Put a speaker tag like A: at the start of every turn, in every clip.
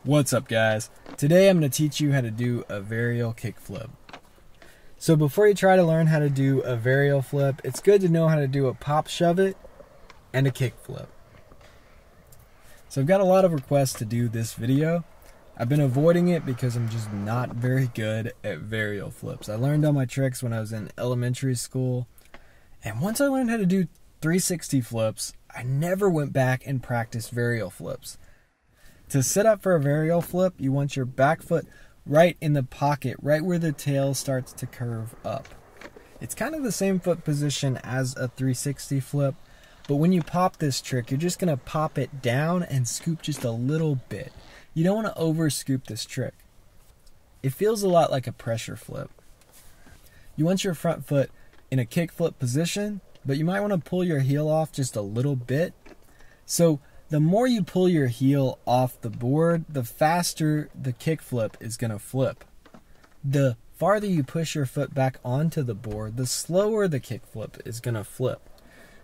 A: What's up, guys? Today I'm going to teach you how to do a varial kickflip. So before you try to learn how to do a varial flip, it's good to know how to do a pop shove it and a kickflip. So I've got a lot of requests to do this video. I've been avoiding it because I'm just not very good at varial flips. I learned all my tricks when I was in elementary school, and once I learned how to do 360 flips, I never went back and practiced varial flips. To set up for a varial flip, you want your back foot right in the pocket, right where the tail starts to curve up. It's kind of the same foot position as a 360 flip, but when you pop this trick, you're just going to pop it down and scoop just a little bit. You don't want to over scoop this trick. It feels a lot like a pressure flip. You want your front foot in a kickflip position, but you might want to pull your heel off just a little bit. So the more you pull your heel off the board, the faster the kickflip is going to flip. The farther you push your foot back onto the board, the slower the kickflip is going to flip.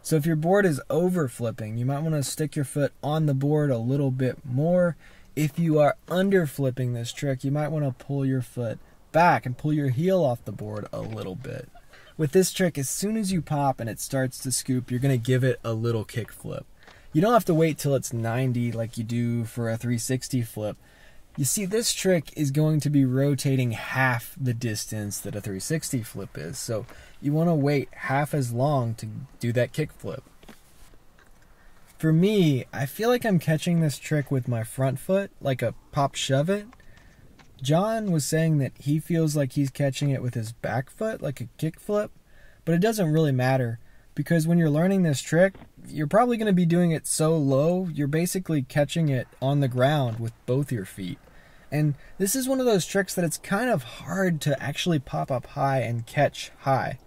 A: So if your board is over flipping, you might want to stick your foot on the board a little bit more. If you are under flipping this trick, you might want to pull your foot back and pull your heel off the board a little bit. With this trick, as soon as you pop and it starts to scoop, you're going to give it a little kickflip. You don't have to wait till it's 90 like you do for a 360 flip. You see, this trick is going to be rotating half the distance that a 360 flip is. So you want to wait half as long to do that kickflip. For me, I feel like I'm catching this trick with my front foot, like a pop shove it. John was saying that he feels like he's catching it with his back foot, like a kickflip. But it doesn't really matter, because when you're learning this trick, you're probably going to be doing it so low, you're basically catching it on the ground with both your feet. And this is one of those tricks that it's kind of hard to actually pop up high and catch high.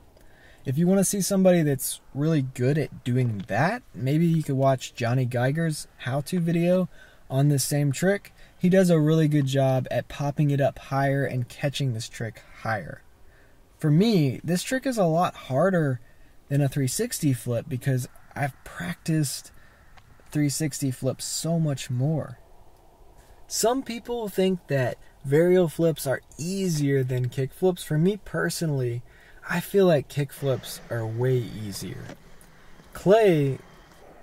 A: If you want to see somebody that's really good at doing that, maybe you could watch Johnny Geiger's how-to video on this same trick. He does a really good job at popping it up higher and catching this trick higher. For me, this trick is a lot harder than a 360 flip because I've practiced 360 flips so much more. Some people think that varial flips are easier than kick flips. For me personally, I feel like kick flips are way easier. Clay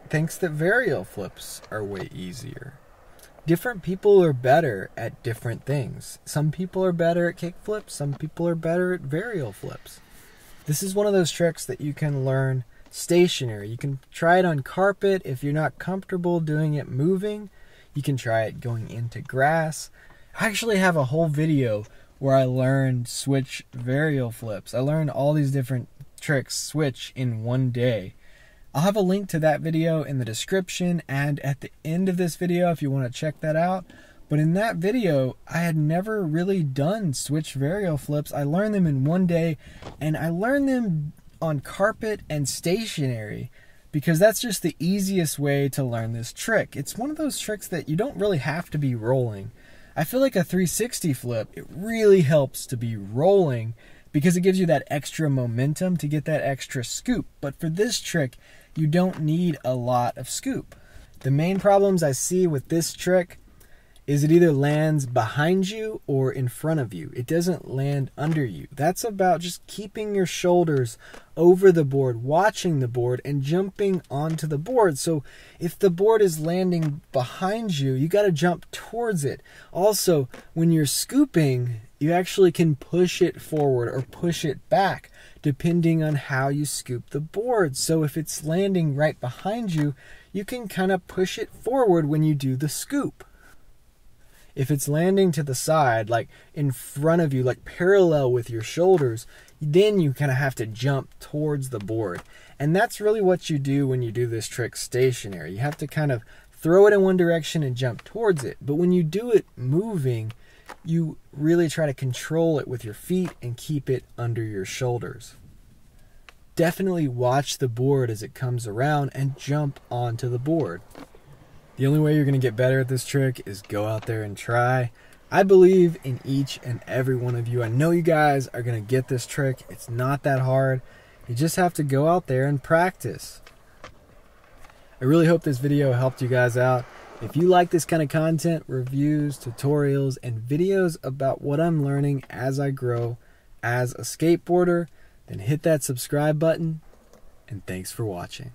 A: thinks that varial flips are way easier. Different people are better at different things. Some people are better at kick flips, some people are better at varial flips. This is one of those tricks that you can learn stationary. You can try it on carpet if you're not comfortable doing it moving. You can try it going into grass. I actually have a whole video where I learned switch varial flips. I learned all these different tricks switch in one day. I'll have a link to that video in the description and at the end of this video if you want to check that out. But in that video, I had never really done switch varial flips. I learned them in one day, and I learned them on carpet and stationary because that's just the easiest way to learn this trick. It's one of those tricks that you don't really have to be rolling. I feel like a 360 flip, it really helps to be rolling because it gives you that extra momentum to get that extra scoop. But for this trick, you don't need a lot of scoop. The main problems I see with this trick is it either lands behind you or in front of you. It doesn't land under you. That's about just keeping your shoulders over the board, watching the board, and jumping onto the board. So if the board is landing behind you, you got to jump towards it. Also, when you're scooping, you actually can push it forward or push it back, depending on how you scoop the board. So if it's landing right behind you, you can kind of push it forward when you do the scoop. If it's landing to the side, like in front of you, like parallel with your shoulders, then you kind of have to jump towards the board. And that's really what you do when you do this trick stationary. You have to kind of throw it in one direction and jump towards it. But when you do it moving, you really try to control it with your feet and keep it under your shoulders. Definitely watch the board as it comes around and jump onto the board. The only way you're going to get better at this trick is go out there and try. I believe in each and every one of you. I know you guys are going to get this trick. It's not that hard. You just have to go out there and practice. I really hope this video helped you guys out. If you like this kind of content, reviews, tutorials, and videos about what I'm learning as I grow as a skateboarder, then hit that subscribe button, and thanks for watching.